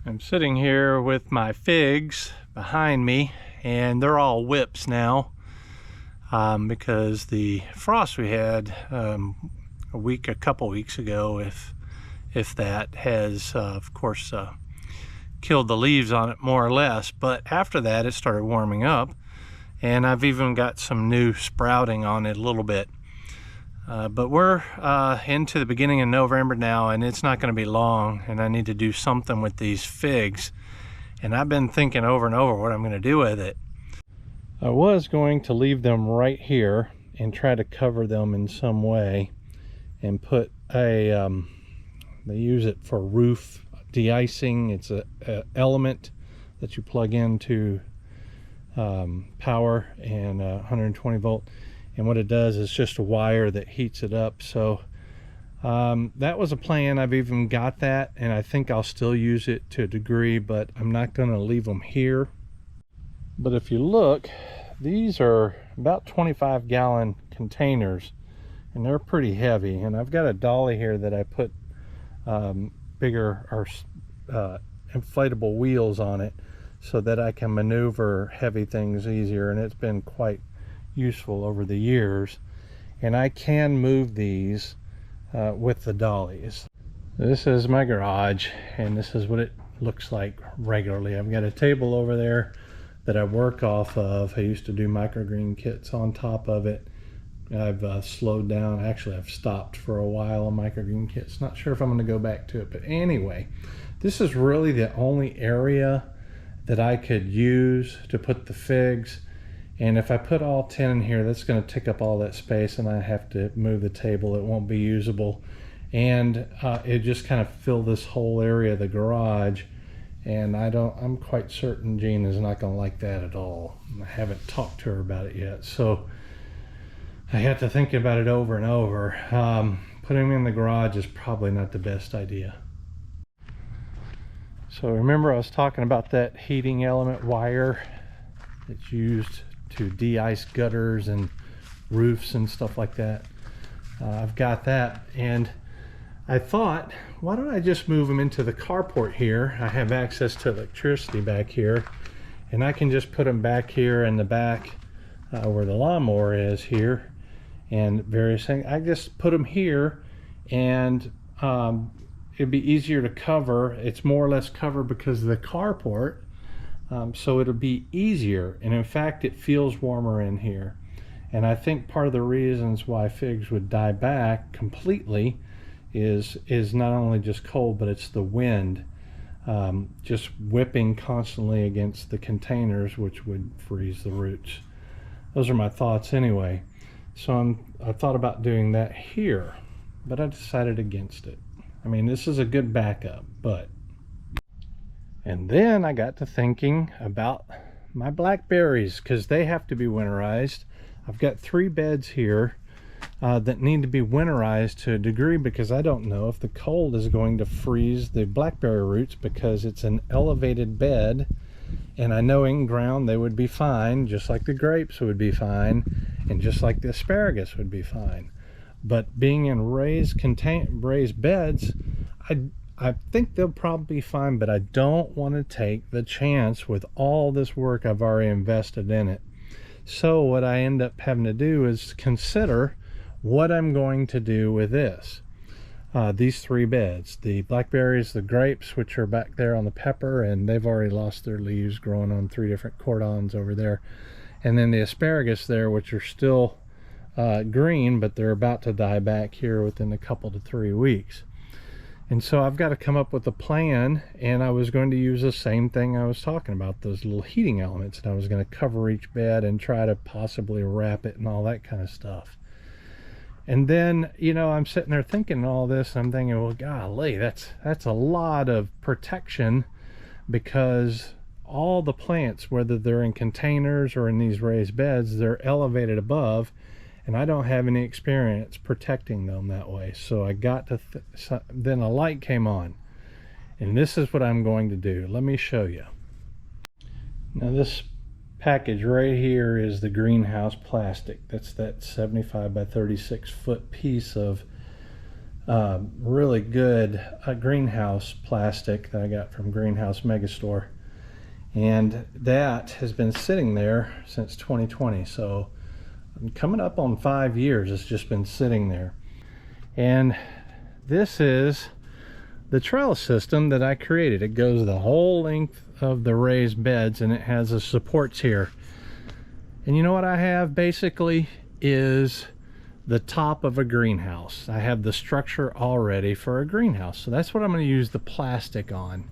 I'm sitting here with my figs behind me, and they're all whips now because the frost we had a couple weeks ago, if that, has of course killed the leaves on it more or less. But after that, it started warming up, and I've even got some new sprouting on it a little bit. But we're into the beginning of November now, and it's not going to be long, and I need to do something with these figs. And I've been thinking over and over what I'm going to do with it. I was going to leave them right here and try to cover them in some way and put a, they use it for roof de-icing. It's a element that you plug into power and 120 volt. And what it does is just a wire that heats it up. So that was a plan. I've even got that, and I think I'll still use it to a degree, but I'm not going to leave them here. But if you look, these are about 25-gallon containers, and they're pretty heavy. And I've got a dolly here that I put bigger or inflatable wheels on it so that I can maneuver heavy things easier, and it's been quite useful over the years. And I can move these with the dollies. This is my garage, and this is what it looks like regularly. I've got a table over there that I work off of. I used to do microgreen kits on top of it. I've slowed down. Actually, I've stopped for a while on microgreen kits. Not sure if I'm going to go back to it, but anyway, this is really the only area that I could use to put the figs. And if I put all 10 in here, that's going to take up all that space, and I have to move the table. It won't be usable. And it just kind of fill this whole area of the garage. And I'm quite certain Jean is not going to like that at all. I haven't talked to her about it yet. So I have to think about it over and over. Putting them in the garage is probably not the best idea. So remember I was talking about that heating element wire that's used to de-ice gutters and roofs and stuff like that. I've got that, and I thought, why don't I just move them into the carport here? I have access to electricity back here, and I can just put them back here in the back where the lawnmower is here, and various things. I just put them here, and it'd be easier to cover. It's more or less covered because of the carport. So it'll be easier, and in fact it feels warmer in here. And I think part of the reasons why figs would die back completely is not only just cold, but it's the wind just whipping constantly against the containers, which would freeze the roots. Those are my thoughts anyway. So I thought about doing that here, but I decided against it. I mean, this is a good backup, but and then I got to thinking about my blackberries, because they have to be winterized. I've got 3 beds here that need to be winterized to a degree, because I don't know if the cold is going to freeze the blackberry roots, because it's an elevated bed, and I know in ground they would be fine, just like the grapes would be fine, and just like the asparagus would be fine. But being in raised beds, I think they'll probably be fine, but I don't want to take the chance with all this work I've already invested in it. So what I end up having to do is consider what I'm going to do with this. These 3 beds, the blackberries, the grapes, which are back there on the pepper, and they've already lost their leaves, growing on 3 different cordons over there. And then the asparagus there, which are still green, but they're about to die back here within a couple to 3 weeks. And so I've got to come up with a plan, and I was going to use the same thing I was talking about, those little heating elements, and I was going to cover each bed and try to possibly wrap it and all that kind of stuff. And then, you know, I'm sitting there thinking all this, and I'm thinking, well, golly, that's a lot of protection, because all the plants, whether they're in containers or in these raised beds, they're elevated above, and I don't have any experience protecting them that way. So I got to then a light came on, and this is what I'm going to do. Let me show you. Now this package right here is the greenhouse plastic. That's that 75 by 36 foot piece of really good greenhouse plastic that I got from Greenhouse Megastore, and that has been sitting there since 2020. So I'm coming up on 5 years. It's just been sitting there. And this is the trellis system that I created. It goes the whole length of the raised beds, and it has the supports here. And you know what I have basically is the top of a greenhouse. I have the structure already for a greenhouse, so that's what I'm going to use the plastic on.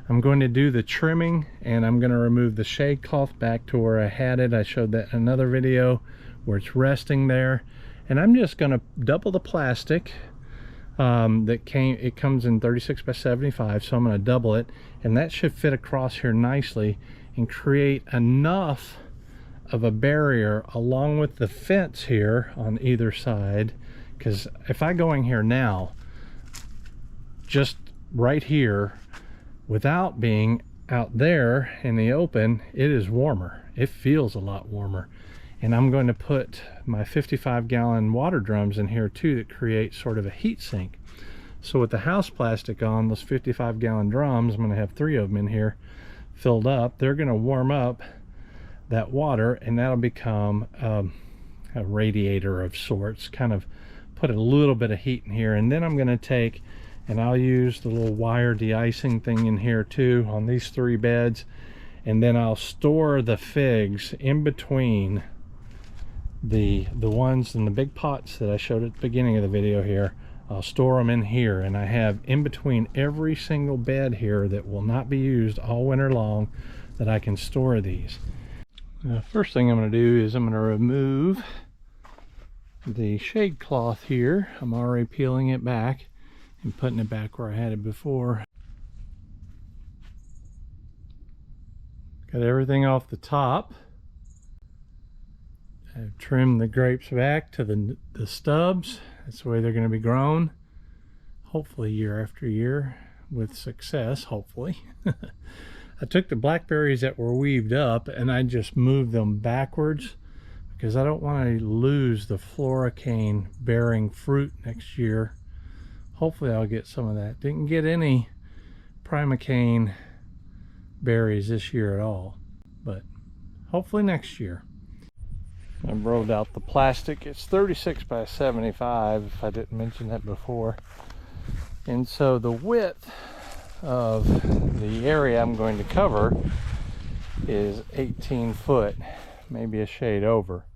I'm going to do the trimming, and I'm going to remove the shade cloth back to where I had it. I showed that in another video where it's resting there, and I'm just going to double the plastic. It comes in 36 by 75, so I'm going to double it, and that should fit across here nicely and create enough of a barrier along with the fence here on either side. Because if I go in here now, just right here, without being out there in the open, it is warmer. It feels a lot warmer. And I'm going to put my 55-gallon water drums in here too that create sort of a heat sink. So with the house plastic on, those 55-gallon drums, I'm going to have 3 of them in here filled up. They're going to warm up that water, and that'll become a radiator of sorts, kind of put a little bit of heat in here. And then I'm going to take, and I'll use the little wire de-icing thing in here too on these 3 beds, and then I'll store the figs in between the ones in the big pots that I showed at the beginning of the video here. I'll store them in here, and I have in between every single bed here that will not be used all winter long that I can store these. The first thing I'm going to do is I'm going to remove the shade cloth here. I'm already peeling it back and putting it back where I had it before. Got everything off the top. I've trimmed the grapes back to the stubs. That's the way they're going to be grown, hopefully year after year with success, hopefully. I took the blackberries that were weaved up and I just moved them backwards because I don't want to lose the floricane bearing fruit next year. Hopefully I'll get some of that. Didn't get any primocane berries this year at all, but hopefully next year. I've rolled out the plastic. It's 36 by 75, if I didn't mention that before. And so the width of the area I'm going to cover is 18 foot, maybe a shade over.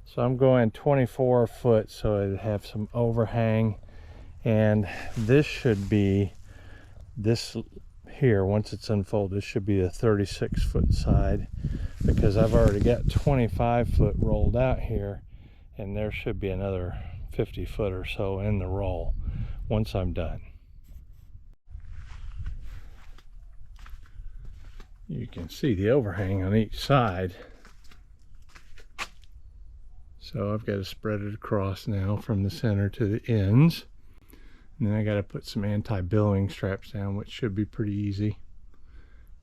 So I'm going 24 foot so it'd have some overhang. And this should be, this here, once it's unfolded, this should be the 36 foot side, because I've already got 25 foot rolled out here, and there should be another 50 foot or so in the roll once I'm done. You can see the overhang on each side. So I've got to spread it across now from the center to the ends. And then I got to put some anti-billowing straps down, which should be pretty easy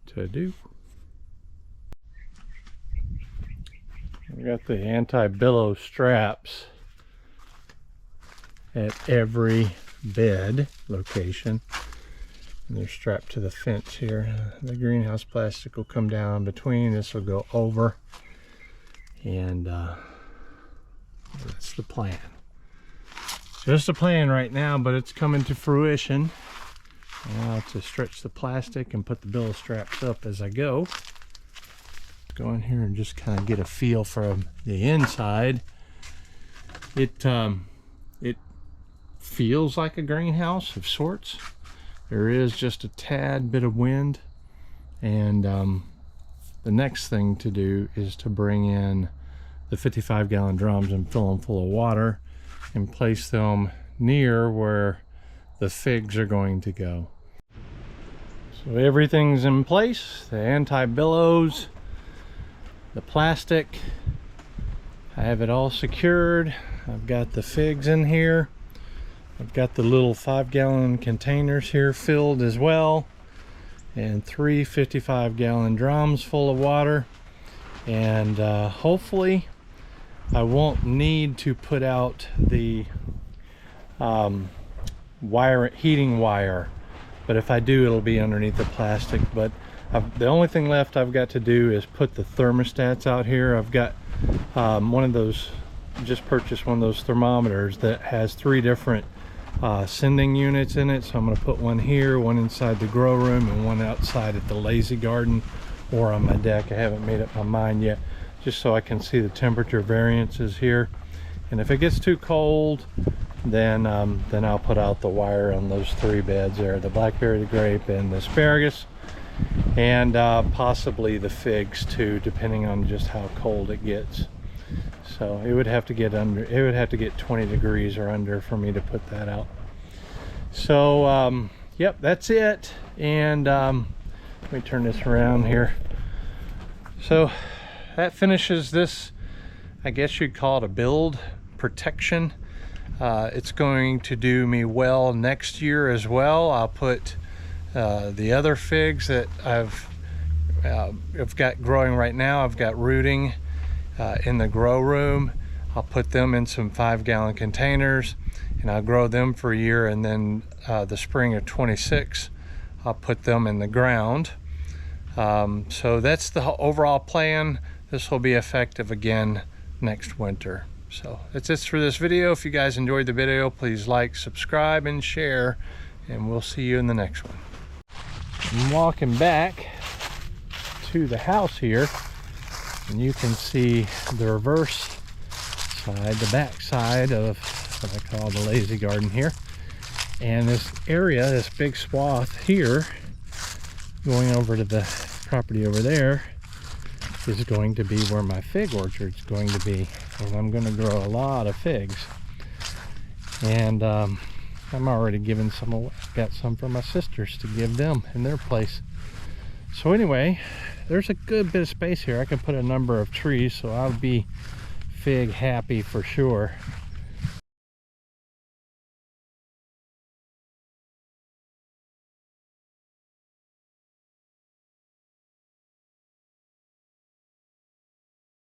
to do. I got the anti-billow straps at every bed location. And they're strapped to the fence here. The greenhouse plastic will come down between. This will go over. And that's the plan. Just a plan right now, but it's coming to fruition. Now to stretch the plastic and put the billow straps up as I go. Go in here and just kind of get a feel from the inside. It feels like a greenhouse of sorts. There is just a tad bit of wind, and the next thing to do is to bring in the 55-gallon drums and fill them full of water and place them near where the figs are going to go. So everything's in place, the anti-billows, the plastic, I have it all secured. I've got the figs in here. I've got the little 5-gallon containers here filled as well, and 3 55-gallon drums full of water. And hopefully I won't need to put out the heating wire, but if I do, it'll be underneath the plastic. But the only thing left I've got to do is put the thermostats out here. I've got one of those, just purchased one of those thermometers that has 3 different sending units in it. So I'm going to put one here, one inside the grow room, and one outside at the lazy garden or on my deck. I haven't made up my mind yet, just so I can see the temperature variances here. And if it gets too cold, then I'll put out the wire on those 3 beds there, the blackberry, the grape, and the asparagus, and possibly the figs too, depending on just how cold it gets. So it would have to get under, it would have to get 20 degrees or under for me to put that out. So yep, that's it. And let me turn this around here. So that finishes this, I guess you'd call it a build protection. It's going to do me well next year as well. I'll put the other figs that I've got growing right now, I've got rooting in the grow room. I'll put them in some 5-gallon containers and I'll grow them for a year, and then the spring of 26 I'll put them in the ground. So that's the overall plan. This will be effective again next winter. So that's it for this video. If you guys enjoyed the video, please like, subscribe, and share, and we'll see you in the next one. I'm walking back to the house here, and you can see the reverse side, the back side of what I call the lazy garden here. And this area, this big swath here, going over to the property over there, is going to be where my fig orchard's going to be. And I'm going to grow a lot of figs. And I'm already giving some away. Got some for my sisters to give them in their place. So anyway, there's a good bit of space here. I can put a number of trees, so I'll be fig happy for sure.